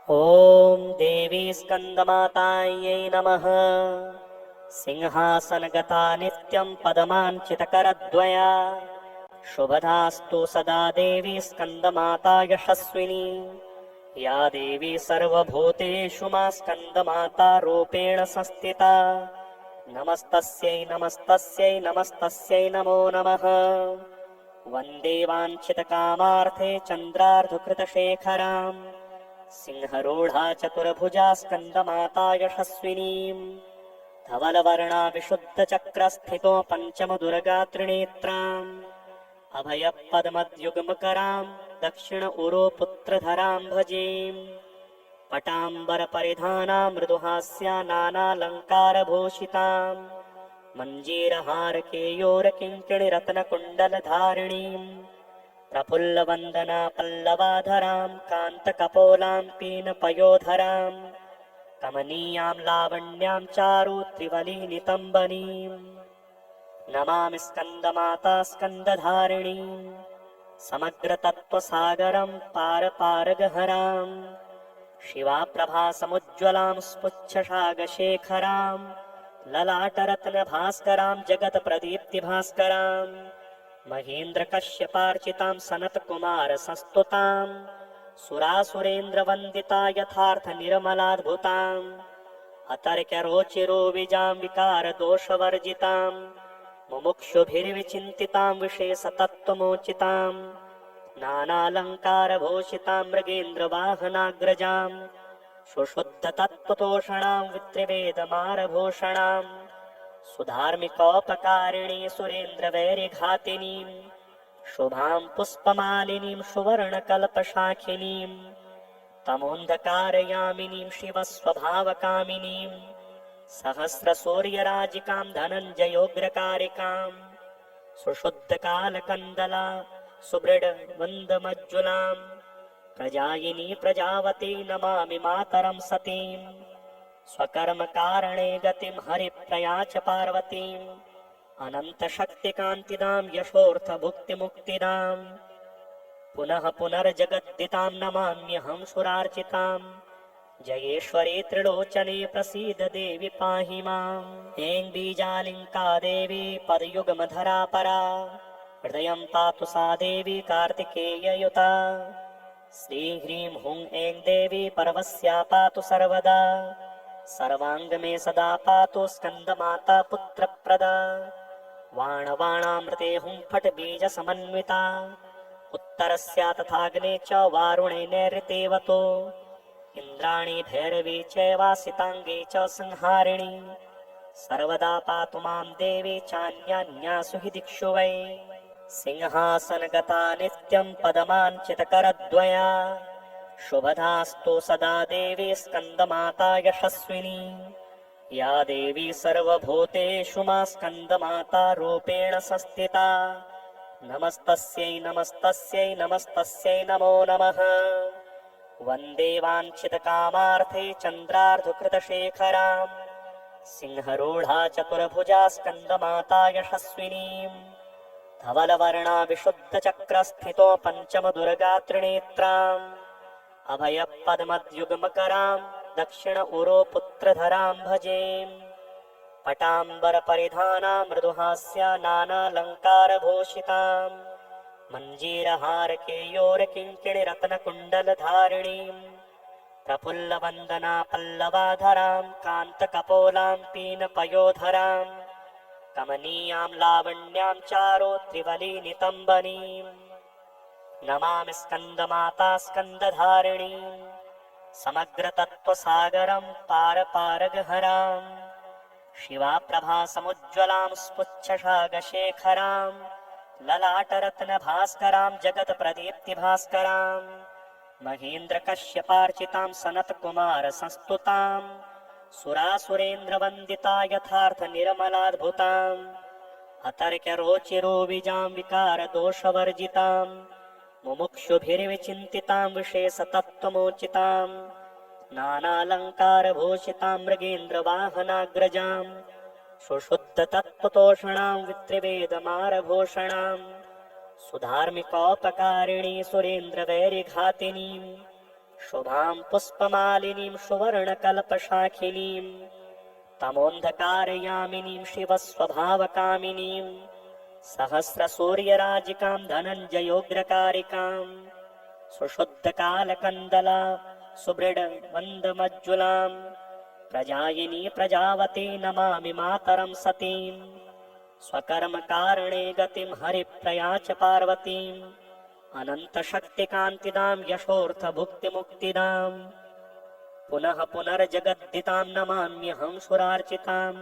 ॐ देवी स्कन्दमातायै नमः। सिंहासनगता नित्यं पदमाञ्चितकरद्वया शुभदास्तु सदा देवी स्कन्दमाता यशस्विनी। या देवी सर्वभूतेषु मा स्कन्दमाता रूपेण संस्थिता। नमस्तस्यै नमस्तस्यै नमस्तस्यै नमो नमः। वन्दे वाञ्छितकामार्थे चन्द्रार्धकृतशेखराम् सिंहरूढा चतुर्भुजा स्कन्दमाता यशस्विनीम्। धवलवर्णा विशुद्धचक्रस्थितो पञ्चमदुर्गा त्रिनेत्राम् अभयपद्मद्युग्मकराम् दक्षिण उरो पुत्रधराम् भजेम्। पटाम्बरपरिधाना मृदुहास्या नानालङ्कारभूषिताम् मञ्जीरहारकेयोरकिङ्किणिरत्नकुण्डलधारिणीम् प्रफुल्लवन्दना पल्लवाधराम् कान्तकपोलाम् पीनपयोधराम् कमनीयां लावण्यां चारु त्रिवलीनितम्बनीम् नमामि स्कन्दमाता स्कन्दधारिणीम् समग्रतत्त्वसागरं पारपारगहराम् शिवाप्रभासमुज्ज्वलां स्फुच्छशागशेखराम् ललाटरत्नभास्करां जगत्प्रदीप्तिभास्कराम् महेन्द्रकश्यपार्चितां सनत्कुमारसंस्तुताम् सुरासुरेन्द्रवन्दिता यथार्थनिर्मलाद्भुताम् अतर्क्यरोचिरोविजां विकारदोषवर्जिताम् मुमुक्षुभिर्विचिन्तितां विशेषतत्त्वमोचिताम् नानालङ्कारभूषितां मृगेन्द्रवाहनाग्रजाम् सुशुद्धतत्त्वतोषणां वित्रिवेदमारभूषणाम् सुधार्मिकोपकारिणी सुरेन्द्रवैरिघातिनीम् शुभां पुष्पमालिनीं सुवर्णकल्पशाखिनीम् तमोन्धकारयामिनीं शिवस्वभावकामिनीम् सहस्रसूर्यराजिकां धनञ्जयोग्रकारिकाम् सुशुद्धकालकन्दला सुबृढवन्दमज्जुलाम् प्रजायिनी प्रजावती नमामि मातरं सतीम् स्वकर्मकारणे गतिं हरिप्रया च पार्वतीम् अनन्तशक्तिकान्तिदां यशोऽर्थभुक्तिमुक्तिदाम् पुनः पुनर्जगद्दितां नमाम्यहं सुरार्चिताम् जयेश्वरी त्रिलोचने प्रसीद देवि पाहि माम्। ऐं बीजालिङ्का देवी पदयुगमधरा परा हृदयं पातु सा देवी कार्तिकेययुता। श्रीह्रीं हुं ऐं देवी पर्वस्या पातु सर्वदा सर्वाङ्गमे सदा पातु स्कन्दमाता पुत्रप्रदा। वाणवाणामृते हुं फट् बीजसमन्विता उत्तरस्या तथाग्ने च वारुणे नैऋतेवतो इन्द्राणी भैरवी चैवासिताङ्गे च संहारिणी सर्वदा पातु मां देवी चान्यान्यासु हि दिक्षु वै। सिंहासनगता नित्यं पदमाञ्चितकरद्वया शुभदास्तु सदा देवी स्कन्दमाता यशस्विनी। या देवी सर्वभूतेषु मा स्कन्दमाता रूपेण संस्थिता। नमस्तस्यै नमस्तस्यै नमस्तस्यै नमो नमः। वन्दे वाञ्छितकामार्थे चन्द्रार्धकृतशेखराम् सिंहरूढा चतुर्भुजा स्कन्दमाता यशस्विनीम्। धवलवर्णा विशुद्धचक्रस्थितो पञ्चमदुर्गा त्रिनेत्राम् अभयपद्मद्युग्मकराम् दक्षिण उरो पुत्रधराम् भजेम्। पटाम्बरपरिधाना मृदुहास्या नानालङ्कारभूषिताम् मञ्जीरहारकेयोरकिङ्किणिरत्नकुण्डलधारिणीम् प्रफुल्लवन्दना पल्लवाधराम् कान्तकपोलाम् पीनपयोधराम् कमनीयां लावण्यां चारु त्रिवलीनितम्बनीम् नमामि स्कन्दमाता स्कन्दधारिणीम् समग्रतत्त्वसागरं पारपारगहराम् शिवाप्रभासमुज्ज्वलां स्फुच्छशागशेखराम् ललाटरत्नभास्करां जगत्प्रदीप्तिभास्कराम् महेन्द्रकश्यपार्चितां सनत्कुमारसंस्तुताम् सुरासुरेन्द्रवन्दिता यथार्थनिर्मलाद्भुताम् अतर्क्यरोचिरोविजां विकारदोषवर्जिताम् मुमुक्षुभिर्विचिन्तितां विशेषतत्त्वमोचिताम् नानालङ्कारभूषितां मृगेन्द्रवाहनाग्रजाम् सुशुद्धतत्त्वतोषणां वित्रिवेदमारभूषणाम् सुधार्मिकोपकारिणी सुरेन्द्रवैरिघातिनीम् शुभां पुष्पमालिनीं सुवर्णकल्पशाखिनीं तमोऽन्धकारयामिनीं शिवस्वभावकामिनीं सहस्रसूर्यराजिकां धनञ्जयोग्रकारिकां सुशुद्धकालकन्दला सुबृढमन्दमज्जुलां प्रजायिनी प्रजावती नमामि मातरं सतीं स्वकर्मकारणे गतिं हरिप्रिया च पार्वतीं अनन्तशक्तिकान्तिदां यशोऽर्थभुक्तिमुक्तिदां पुनः पुनर्जगद्दितां नमाम्यहं सुरार्चितां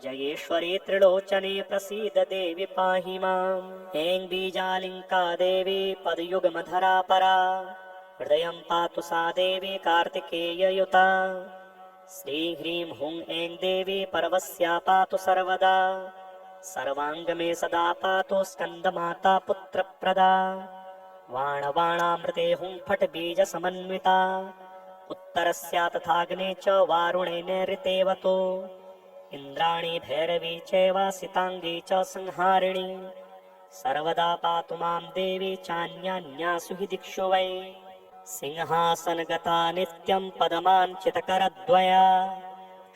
जयेश्वरी त्रिलोचने प्रसीद देवि पाहि माम्। ऐं बीजालिङ्का देवी पदयुगमधरा परा हृदयं पातु सा देवी कार्तिकेययुता श्रीं ह्रीं हुं ऐं देवी पर्वस्या पातु सर्वदा सर्वाङ्गमे सदा पातु स्कन्दमाता पुत्रप्रदा वाणवाणामृते हुं फट् बीजसमन्विता उत्तरस्या तथाग्ने च वारुणे नैऋतेवतो इन्द्राणी भैरवी चैव सिताङ्गी च संहारिणी सर्वदा पातु मां देवी चान्यान्यासु हि दिक्षु वै सिंहासनगता नित्यं पदमाञ्चितकरद्वया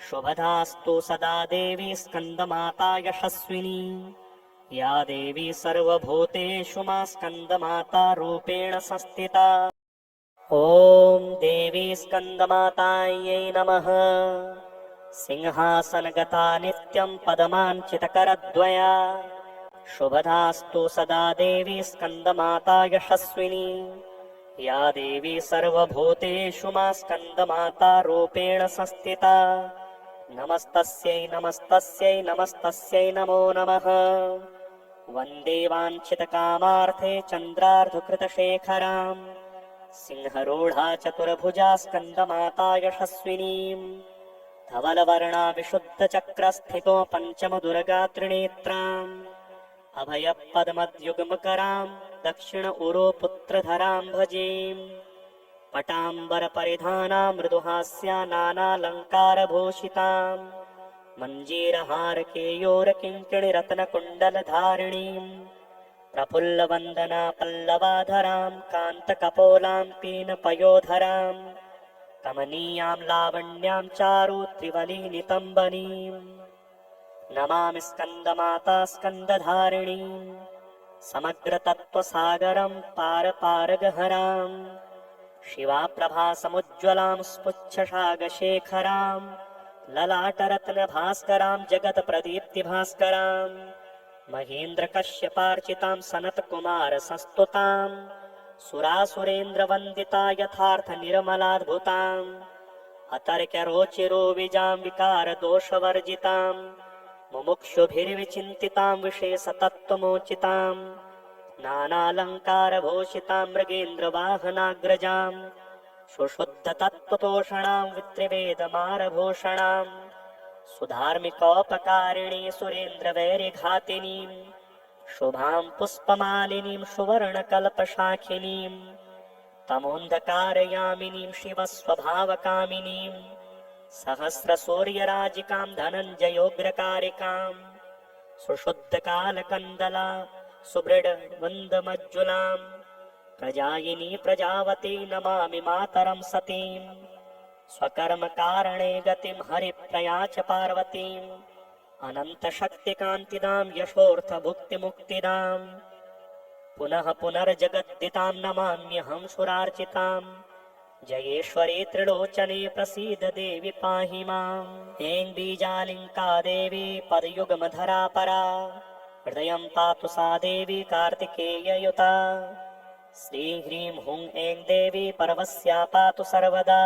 शुभदास्तु सदा देवी स्कन्दमाता यशस्विनी या देवी सर्वभूतेषु मा स्कन्दमाता रूपेण संस्थिता। ॐ देवी स्कन्दमातायै नमः। सिंहासनगता नित्यं पदमाञ्चितकरद्वया शुभदास्तु सदा देवी स्कन्दमाता यशस्विनी या देवी सर्वभूतेषु मा स्कन्दमाता रूपेण संस्थिता। नमस्तस्यै नमस्तस्यै नमस्तस्यै नमो नमः। वन्दे वाञ्छितकामार्थे चन्द्रार्धकृतशेखरां सिंहरूढा चतुर्भुजा स्कन्दमाता यशस्विनीं धवलवर्णा विशुद्धचक्रस्थितो पञ्चमदुर्गा त्रिनेत्राम् अभयपद्मद्युग्मकरां दक्षिण उरो पुत्रधरां भजेम् पटाम्बरपरिधानां मृदुहास्या नानालङ्कारभूषितां मञ्जीरहारकेयोरकिङ्किणिरत्नकुण्डलधारिणीं प्रफुल्लवन्दना पल्लवाधरां कान्तकपोलां पीनपयोधरां कमनीयां लावण्यां चारु त्रिवलिनितम्बनीम् नमामि स्कन्दमाता स्कन्दधारिणीं समग्रतत्त्वसागरं पारपारगहरां शिवाप्रभासमुज्ज्वलां स्फुच्छशागशेखरां ललाटरत्नभास्करां जगत्प्रदीप्तिभास्करां महेन्द्रकश्यपार्चितां सनत्कुमारसंस्तुतां सुरासुरेन्द्रवन्दिता यथार्थनिर्मलाद्भुताम् अतर्क्यरोचिरो विजां विकारदोषवर्जितां मुमुक्षुभिर्विचिन्तितां विशेषतत्त्वमोचितां नानालङ्कारभूषितां मृगेन्द्रवाहनाग्रजां सुशुद्धतत्त्वतोषणां वित्रिवेदमारभूषणां सुधार्मिकोपकारिणी सुरेन्द्रवैरिघातिनीं शुभां पुष्पमालिनीं सुवर्णकल्पशाखिनीं तमोऽन्धकारयामिनीं शिवस्वभावकामिनीं सहस्रसूर्यराजिकां धनञ्जयोग्रकारिकां सुशुद्धकालकन्दला सुबृढमन्दमज्जुलां प्रजायिनी प्रजावती नमामि मातरं सतीं स्वकर्मकारणे गतिं हरिप्रिया च पार्वतीम् अनन्तशक्तिकान्तिदां यशोऽर्थभुक्तिमुक्तिदां पुनः पुनर्जगद्दितां नमाम्यहं सुरार्चितां जयेश्वरी त्रिलोचने प्रसीद देवि पाहि माम्। ऐं बीजालिङ्का देवी पदयुगमधरा परा हृदयं पातु सा देवी कार्तिकेययुता श्रीं ह्रीं हुं ऐं देवी पर्वस्या पातु सर्वदा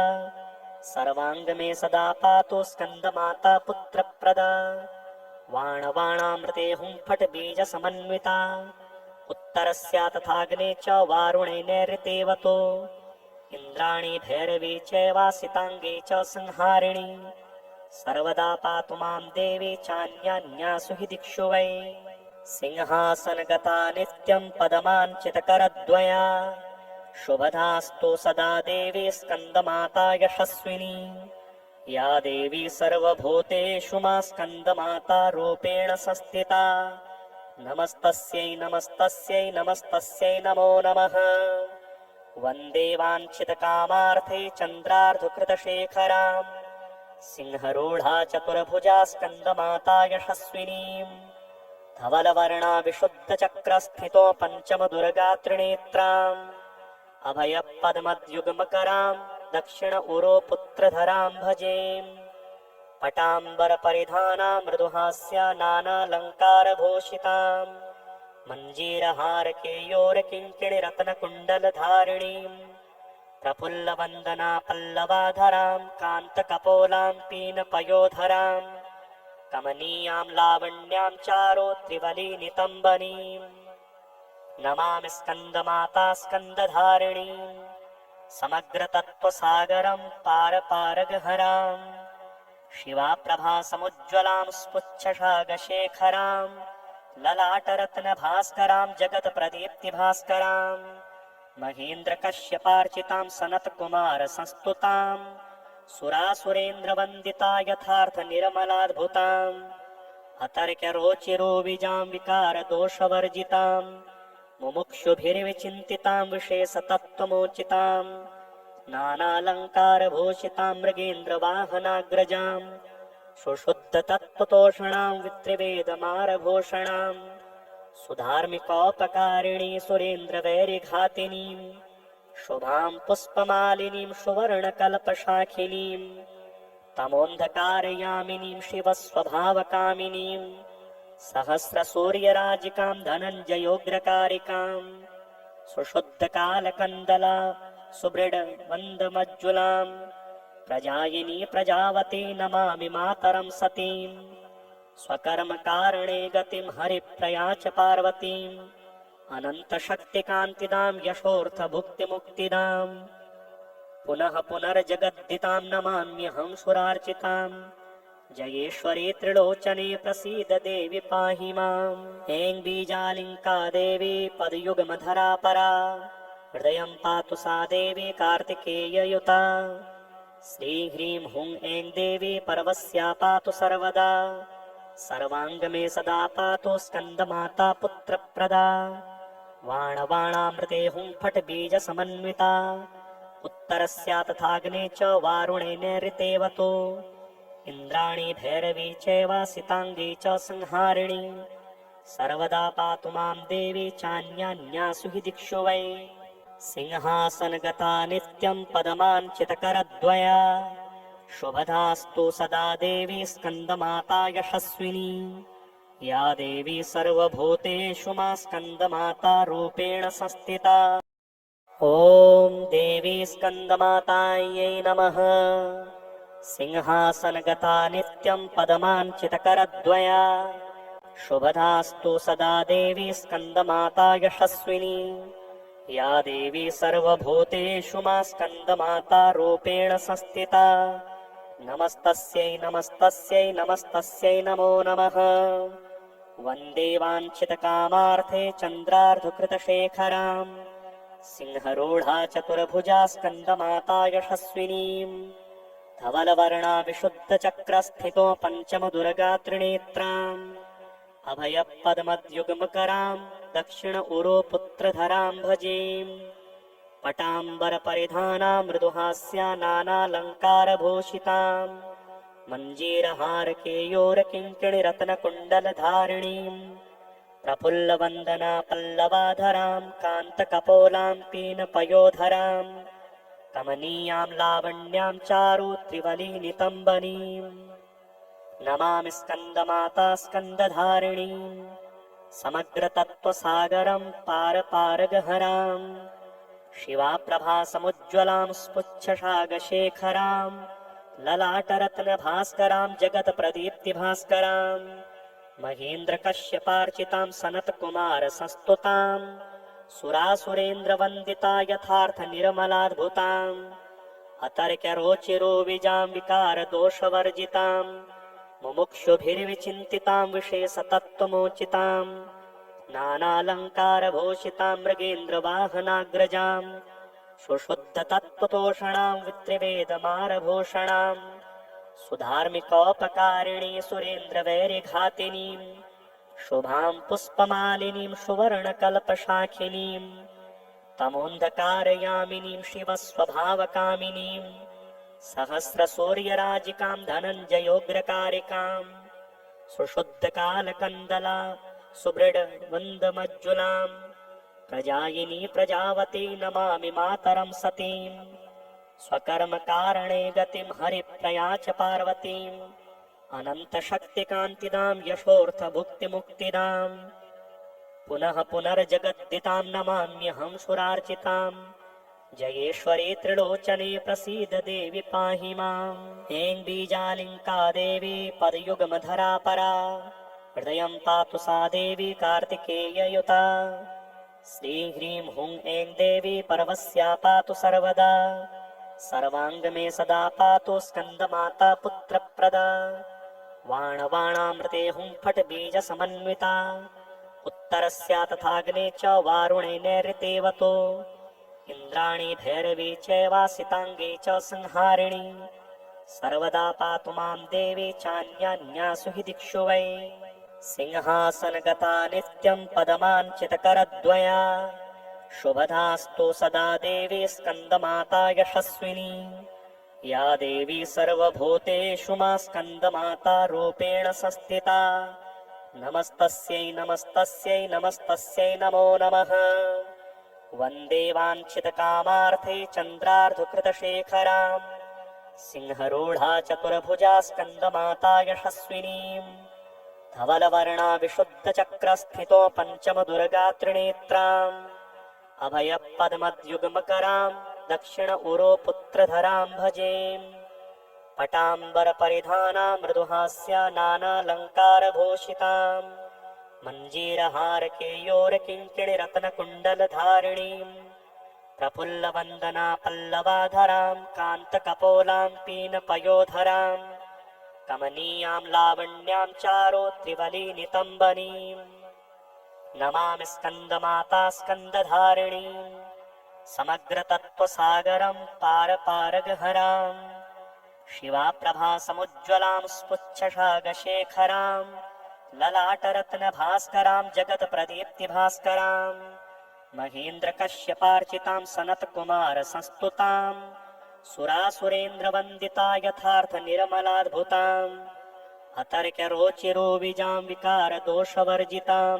सर्वाङ्गमे सदा पातु स्कन्दमाता पुत्रप्रदा वाणवाणामृते हुं फट् बीजसमन्विता उत्तरस्या तथाग्ने च वारुणे नैऋतेवतो इन्द्राणी भैरवी चैवासिताङ्गी च संहारिणी सर्वदा पातु मां देवी चान्यान्यासु हि दिक्षु वै सिंहासनगता नित्यं पदमाञ्चितकरद्वया शुभदास्तु सदा देवी स्कन्दमाता यशस्विनी या देवी सर्वभूतेषु मा स्कन्दमाता रूपेण संस्थिता। नमस्तस्यै नमस्तस्यै नमस्तस्यै नमो नमः। वन्दे वाञ्छितकामार्थे चन्द्रार्धकृतशेखराम् सिंहरूढा चतुर्भुजा स्कन्दमाता यशस्विनीम् धवलवर्णा विशुद्धचक्रस्थितो पञ्चमदुर्गा त्रिनेत्राम् अभयपद्मद्युग्मकराम् दक्षिण उरो पुत्रधराम् भजेम् पटाम्बरपरिधाना मृदुहास्या नानालङ्कारभूषिताम् मञ्जीरहारकेयोरकिङ्किणिरत्नकुण्डलधारिणीम् प्रफुल्लवन्दना पल्लवाधराम् कान्तकपोलाम् पीनपयोधराम् कमनीयाम् लावण्याम् चारो त्रिवलीनितम्बनीम् नमामि स्कन्दमाता स्कन्दधारिणीम् समग्रतत्त्वसागरम् पारपारगहराम् शिवाप्रभासमुज्ज्वलाम् स्फुच्छशागशेखराम् ललाटरत्नभास्कराम् जगत्प्रदीप्तिभास्कराम् महेन्द्रकश्यपार्चिताम् सनत्कुमारसंस्तुताम् सुरासुरेन्द्रवन्दिता यथार्थनिर्मलाद्भुताम् अतर्क्यरोचिरोविजाम् विकारदोषवर्जिताम् मुमुक्षुभिर्विचिन्तिताम् विशेषतत्त्वमोचिताम् नानालङ्कारभूषिताम् मृगेन्द्रवाहनाग्रजाम् सुशुद्धतत्त्वतोषणाम् वित्रिवेदमारभूषणाम् सुधार्मिकोपकारिणी सुरेन्द्रवैरिघातिनीम् शुभाम् पुष्पमालिनीम् सुवर्णकल्पशाखिनीम् तमोऽन्धकारयामिनीम् शिवस्वभावकामिनीम् सहस्रसूर्यराजिकाम् धनञ्जयोग्रकारिकाम् सुशुद्धकालकन्दला सुबृढवन्दमज्जुलाम् प्रजायिनी प्रजावती नमामि मातरम् सतीम् स्वकर्मकारणे गतिम् हरिप्रया च पार्वतीम् अनन्तशक्तिकान्तिदाम् यशोऽर्थभुक्तिमुक्तिदाम् पुनः पुनर्जगद्दिताम् नमाम्यहं सुरार्चिताम् जयेश्वरी त्रिलोचने प्रसीद देवि पाहि माम् ऐं बीजालिङ्का देवी पदयुगमधरा परा हृदयं पातु सा देवी कार्तिकेययुता श्रीं ह्रीं हुं ऐं देवी पर्वस्या पातु सर्वदा सर्वाङ्गमे सदा पातु स्कन्दमाता पुत्रप्रदा वाणवाणामृते हुं फट् बीजसमन्विता उत्तरस्या तथाग्ने च वारुणे नैऋतेवतो इन्द्राणी भैरवी चैव सिताङ्गी च संहारिणी सर्वदा पातु मां देवी चान्यान्यासु हि दिक्षु वै सिंहासनगता नित्यं पदमाञ्चितकरद्वया शुभदास्तु सदा देवी स्कन्दमाता यशस्विनी या देवी सर्वभूतेषु मा स्कन्दमाता रूपेण संस्थिता ॐ देवी स्कन्दमातायै नमः सिंहासनगता नित्यं पदमाञ्चितकरद्वया शुभदास्तु सदा देवी स्कन्दमाता यशस्विनी या देवी सर्वभूतेषु मा स्कन्दमाता रूपेण संस्थिता नमस्तस्यै नमस्तस्यै नमस्तस्यै नमो नमः वन्दे वाञ्छितकामार्थे चन्द्रार्धकृतशेखराम् सिंहरूढा चतुर्भुजा स्कन्दमाता यशस्विनीम् धवलवर्णा विशुद्धचक्रस्थितो पञ्चमदुर्गा त्रिनेत्राम् अभयपद्मद्युग्मकराम् दक्षिण उरो पुत्रधराम् भजेम् पटाम्बरपरिधाना मृदुहास्या नानालङ्कारभूषिताम् मञ्जीरहारकेयोरकिङ्किणिरत्नकुण्डलधारिणीम् प्रफुल्लवन्दना पल्लवाधराम् कान्तकपोलाम् पीनपयोधराम् कमनीयाम् लावण्याम् चारु त्रिवलीनितम्बनीम् नमामि स्कन्दमाता स्कन्दधारिणीम् समग्रतत्त्वसागरम् पारपारगहराम् शिवाप्रभासमुज्ज्वलाम् स्फुच्छशागशेखराम् ललाटरत्नभास्कराम् जगत्प्रदीप्तिभास्कराम् महेन्द्रकश्यपार्चिताम् सनत्कुमारसंस्तुताम् सुरासुरेन्द्रवन्दिता यथार्थनिर्मलाद्भुताम् अतर्क्यरोचिरोविजाम् विकारदोषवर्जिताम् मुमुक्षुभिर्विचिन्तिताम् विशेषतत्त्वमोचिताम् नानालङ्कारभूषिताम् मृगेन्द्रवाहनाग्रजाम् सुशुद्धतत्त्वतोषणाम् वित्रिवेदमारभूषणाम् सुधार्मिकोपकारिणी तमोऽन्धकारयामिनीं शिवस्वभावकामिनीं सहस्रसूर्यराजिकां धनञ्जयोग्रकारिकां सुशुद्धकालकन्दला सुबृढवन्दमज्जुलां प्रजायिनी प्रजावती नमामि मातरं सतीं स्वकर्मकारणे गतिं हरिप्रया च पार्वतीम् अनन्तशक्तिकान्तिदां यशोऽर्थभुक्तिमुक्तिदां पुनः पुनर्जगद्दितां नमाम्यहं सुरार्चितां जयेश्वरी त्रिलोचने प्रसीद देवि पाहि माम् ऐं बीजालिङ्का देवी पदयुगमधरा परा हृदयं पातु सा देवी कार्तिकेययुता श्रीह्रीं हुं ऐं देवी पर्वस्या पातु सर्वदा सर्वाङ्ग मे सदा पातु स्कन्दमाता पुत्रप्रदा वाणवाणामृते हुं फट् बीजसमन्विता उत्तरस्या तथाग्ने च वारुणे नैऋतेवतो इन्द्राणी भैरवी चैवासिताङ्गे च संहारिणी सर्वदा पातु मां देवी चान्यान्यासु हि दिक्षु वै सिंहासनगता नित्यं पदमाञ्चितकरद्वया शुभदास्तु सदा देवी स्कन्दमाता यशस्विनी या देवी सर्वभूतेषु मा स्कन्दमाता रूपेण संस्थिता नमस्तस्यै नमस्तस्यै नमस्तस्यै नमो नमः वन्दे वाञ्छितकामार्थे चन्द्रार्धकृतशेखरां सिंहरूढा चतुर्भुजा स्कन्दमाता यशस्विनीं धवलवर्णा विशुद्धचक्रस्थितो पञ्चमदुर्गा त्रिनेत्राम् अभयपद्मद्युग्मकरां दक्षिण उरो पुत्रधरां भजेम् पटाम्बरपरिधाना मृदुहास्या नानालङ्कारभूषितां मञ्जीरहारकेयोरकिङ्किणिरत्नकुण्डलधारिणीं प्रफुल्लवन्दना पल्लवाधरां कान्तकपोलां पीनपयोधरां कमनीयां लावण्यां चारो त्रिवलीनितम्बनीम् नमामि स्कन्दमाता स्कन्दधारिणीं समग्रतत्त्वसागरं पारपारगहरां शिवाप्रभासमुज्ज्वलां स्फुच्छशागशेखरां ललाटरत्नभास्करां जगत्प्रदीप्तिभास्करां महेन्द्रकश्यपार्चितां सनत्कुमारसंस्तुतां सुरासुरेन्द्रवन्दिता यथार्थनिर्मलाद्भुताम् अतर्क्यरोचिरोविजां विकारदोषवर्जितां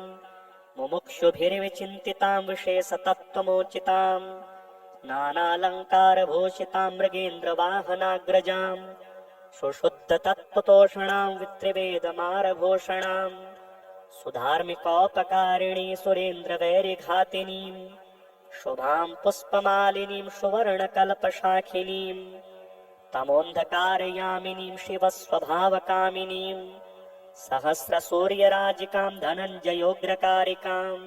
मुमुक्षुभिर्विचिन्तितां विशेषतत्त्वमोचितां नानालङ्कारभूषितां मृगेन्द्रवाहनाग्रजां सुशुद्धतत्त्वतोषणां वित्रिवेदमारभूषणां सुधार्मिकोपकारिणी सुरेन्द्रवैरिघातिनीं शुभां पुष्पमालिनीं सुवर्णकल्पशाखिनीं तमोऽन्धकारयामिनीं शिवस्वभावकामिनीं सहस्रसूर्यराजिकां धनञ्जयोग्रकारिकां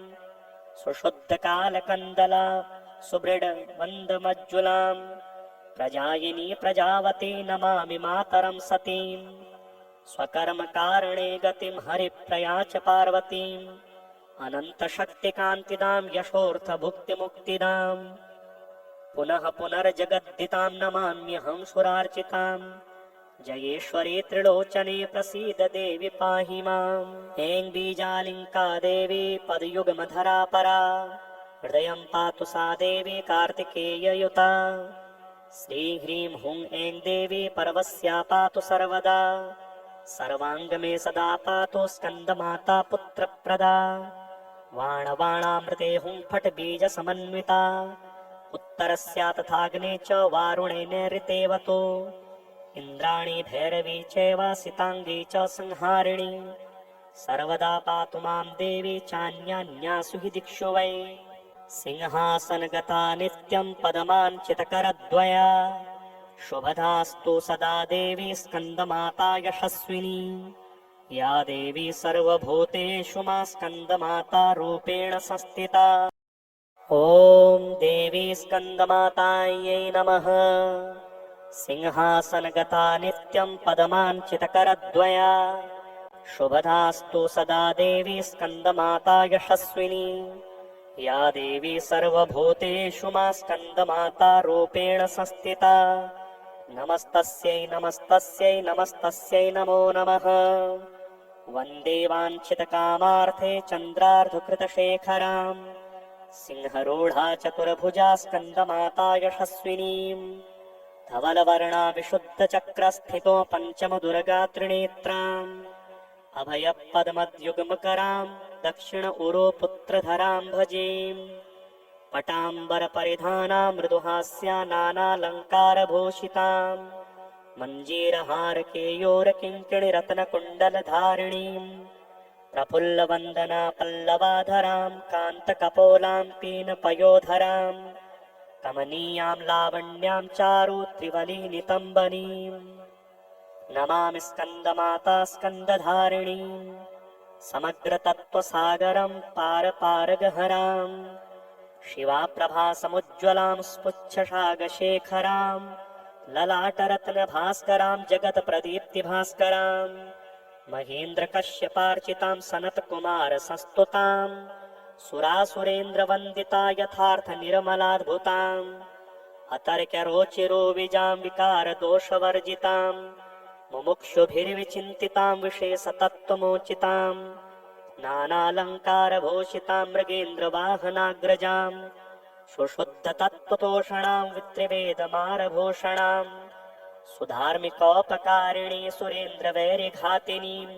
सुशुद्धकालकन्दला सुबृढवन्दमज्जुलां प्रजायिनी प्रजावती नमामि मातरं सतीं स्वकर्मकारणे गतिं हरिप्रया च पार्वतीम् अनन्तशक्तिकान्तिदां यशोऽर्थभुक्तिमुक्तिदां पुनः पुनर्जगद्दितां नमाम्यहं सुरार्चितां जयेश्वरी त्रिलोचने प्रसीद देवि पाहि माम् ऐं बीजालिङ्का देवी पदयुगमधरा परा हृदयं पातु सा देवी कार्तिकेययुता श्रीह्रीं हुं ऐं देवी पर्वस्या पातु सर्वदा सर्वाङ्ग मे सदा पातु स्कन्दमाता पुत्रप्रदा वाणवाणामृते हुं फट् बीजसमन्विता उत्तरस्या तथाग्ने च वारुणे नैऋतेवतो इन्द्राणी भैरवी चैवासिताङ्गी च संहारिणी सर्वदा पातु मां देवी चान्यान्यासु हि दिक्षु वै सिंहासनगता नित्यं पदमाञ्चितकरद्वया शुभदास्तु सदा देवी स्कन्दमाता यशस्विनी या देवी सर्वभूतेषु मा स्कन्दमाता रूपेण संस्थिता ॐ देवी स्कन्दमातायै नमः सिंहासनगता नित्यं पदमाञ्चितकरद्वया शुभदास्तु सदा देवी स्कन्दमाता यशस्विनी या देवी सर्वभूतेषु मा स्कन्दमाता रूपेण संस्थिता नमस्तस्यै नमस्तस्यै नमस्तस्यै नमो नमः वन्दे वाञ्छितकामार्थे चन्द्रार्धकृतशेखरां सिंहरूढा चतुर्भुजा स्कन्दमाता यशस्विनीम् धवलवर्णा विशुद्धचक्रस्थितो पञ्चमदुर्गा त्रिनेत्राम् अभयपद्मद्युग्मकराम् दक्षिण उरो पुत्रधराम् भजेम् पटाम्बरपरिधाना मृदुहास्या नानालङ्कारभूषिताम् मञ्जीरहारकेयोरकिङ्किणिरत्नकुण्डलधारिणीम् प्रफुल्लवन्दना पल्लवाधराम् कान्तकपोलाम् पीनपयोधराम् कमनीयां लावण्यां चारु त्रिवलीनितम्बनीम् नमामि स्कन्दमाता स्कन्दधारिणीम् समग्रतत्त्वसागरं पारपारगहराम् शिवाप्रभासमुज्ज्वलां स्फुच्छशागशेखरां ललाटरत्नभास्करां जगत्प्रदीप्तिभास्करां महेन्द्रकश्यपार्चितां सनत्कुमारसंस्तुतां सुरासुरेन्द्रवन्दिता यथार्थनिर्मलाद्भुताम् अतर्क्यरोचिरोविजां विकारदोषवर्जितां मुमुक्षुभिर्विचिन्तितां विशेषतत्त्वमोचितां नानालङ्कारभूषितां मृगेन्द्रवाहनाग्रजां सुशुद्धतत्त्वतोषणां वित्रिवेदमारभूषणां सुधार्मिकोपकारिणी सुरेन्द्रवैरिघातिनीं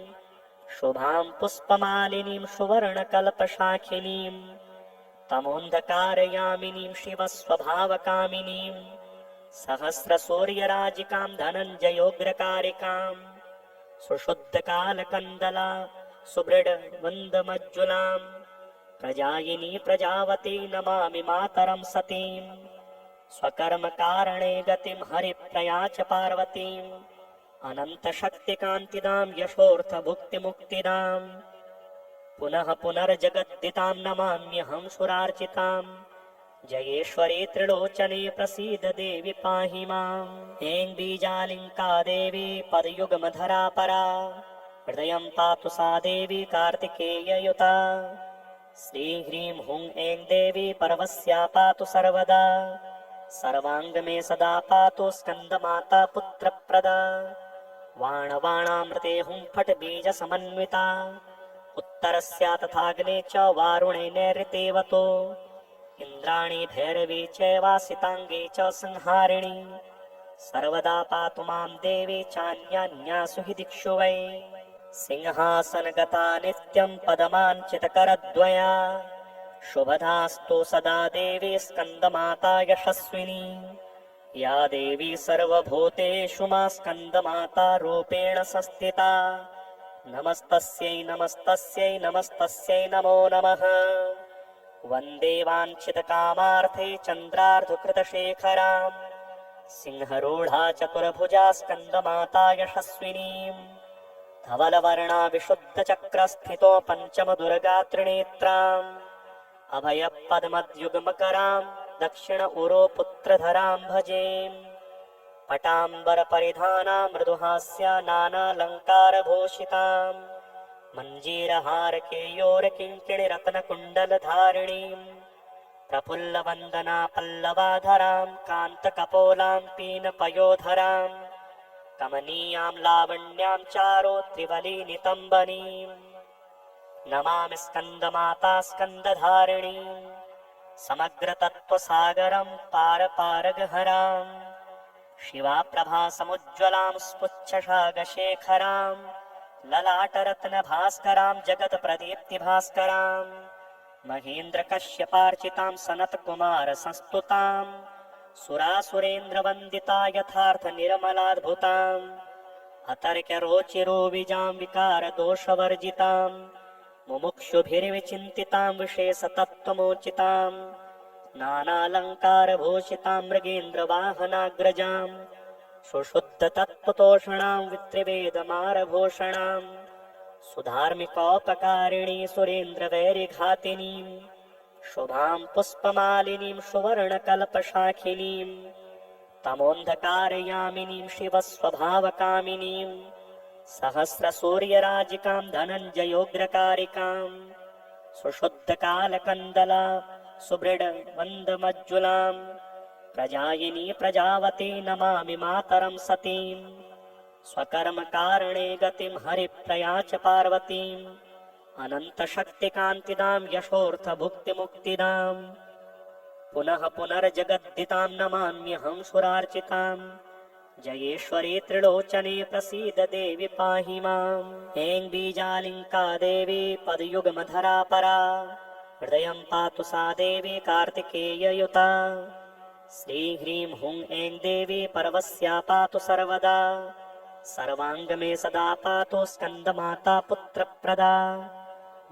शुभां पुष्पमालिनीं सुवर्णकल्पशाखिनीं तमोन्धकारयामिनीं शिवस्वभावकामिनीं सहस्रसूर्यराजिकां धनञ्जयोग्रकारिकां सुशुद्धकालकन्दला सुबृढवन्दमज्जुलां प्रजायिनी प्रजावती नमामि मातरं सतीं स्वकर्मकारणे गतिं हरिप्रिया च पार्वतीम् अनन्तशक्तिकान्तिदां यशोऽर्थभुक्तिमुक्तिदां पुनः पुनर्जगद्दितां नमाम्यहं सुरार्चितां जयेश्वरी त्रिलोचने प्रसीद देवि पाहि माम् ऐं बीजालिङ्का देवी पदयुगमधरा परा हृदयं पातु सा देवी कार्तिकेययुता श्रीह्रीं हुं ऐं देवी पर्वस्या पातु सर्वदा सर्वाङ्गमे सदा पातु स्कन्दमाता पुत्रप्रदा वाणवाणामृते हुं फट् बीजसमन्विता उत्तरस्या तथाग्ने च वारुणे नैऋतेवतो इन्द्राणी भैरवी चैवासिताङ्गे च संहारिणी सर्वदा पातु मां देवी चान्यान्यासु हि दिक्षु वै सिंहासनगता नित्यं पदमाञ्चितकरद्वया शुभदास्तु सदा देवी स्कन्दमाता यशस्विनी या देवी सर्वभूतेषु मा स्कन्दमाता रूपेण संस्थिता नमस्तस्यै नमस्तस्यै नमस्तस्यै नमो नमः वन्दे वाञ्छितकामार्थे चन्द्रार्धकृतशेखरां सिंहरूढा चतुर्भुजा स्कन्दमाता यशस्विनीं धवलवर्णा विशुद्धचक्रस्थितो पञ्चमदुर्गा त्रिनेत्राम् अभयपद्मद्युग्मकरां दक्षिण उरो पुत्रधरां भजेम् पटाम्बरपरिधाना मृदुहास्या नानालङ्कारभूषितां मञ्जीरहारकेयोरकिङ्किणिरत्नकुण्डलधारिणीं प्रफुल्लवन्दना पल्लवाधरां कान्तकपोलां पीनपयोधरां कमनीयां लावण्यां चारु त्रिवलीनितम्बनीम् नमामि स्कन्दमाता स्कन्दधारिणीं समग्रतत्त्वसागरं पारपारगहरां शिवाप्रभासमुज्ज्वलां स्फुच्छशागशेखरां ललाटरत्नभास्करां जगत्प्रदीप्तिभास्करां महेन्द्रकश्यपार्चितां सनत्कुमारसंस्तुतां सुरासुरेन्द्रवन्दिता यथार्थनिर्मलाद्भुताम् अतर्क्यरोचिरोविजां विकारदोषवर्जितां मुमुक्षुभिर्विचिन्तितां विशेषतत्त्वमोचितां नानालङ्कारभूषितां मृगेन्द्रवाहनाग्रजां सुशुद्धतत्त्वतोषणां वित्रिवेदमारभूषणां सुधार्मिकोपकारिणी सुरेन्द्रवैरिघातिनीं शुभां पुष्पमालिनीं सुवर्णकल्पशाखिनीं तमोन्धकारयामिनीं शिवस्वभावकामिनीं सहस्रसूर्यराजिकां धनञ्जयोग्रकारिकां सुशुद्धकालकन्दला सुबृढवन्दमज्जुलां प्रजायिनी प्रजावती नमामि मातरं सतीं स्वकर्मकारणे गतिं हरिप्रिया च पार्वतीम् अनन्तशक्तिकान्तिदां यशोऽर्थभुक्तिमुक्तिदाम् पुनः पुनर्जगद्दितां नमाम्यहं सुरार्चिताम् जयेश्वरी त्रिलोचने प्रसीद देवि पाहि माम् ऐं बीजालिङ्का देवी पदयुगमधरा परा हृदयं पातु सा देवी कार्तिकेययुता श्रीह्रीं हुं ऐं देवी पर्वस्या पातु सर्वदा सर्वाङ्गमे सदा पातु स्कन्दमाता पुत्रप्रदा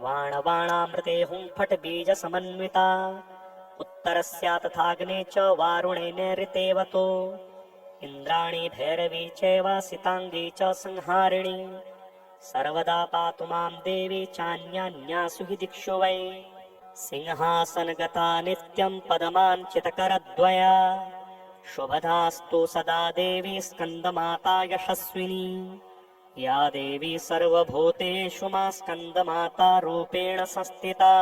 वाणवाणामृते हुं फट् बीजसमन्विता उत्तरस्या तथाग्ने च वारुणे नैऋतेवतो इन्द्राणी भैरवी चैव सिताङ्गी च संहारिणी सर्वदा पातु मां देवी चान्यान्यासु हि दिक्षु वै सिंहासनगता नित्यं पदमाञ्चितकरद्वया शुभदास्तु सदा देवी स्कन्दमाता यशस्विनी या देवी सर्वभूतेषु मा स्कन्दमाता रूपेण संस्थिता।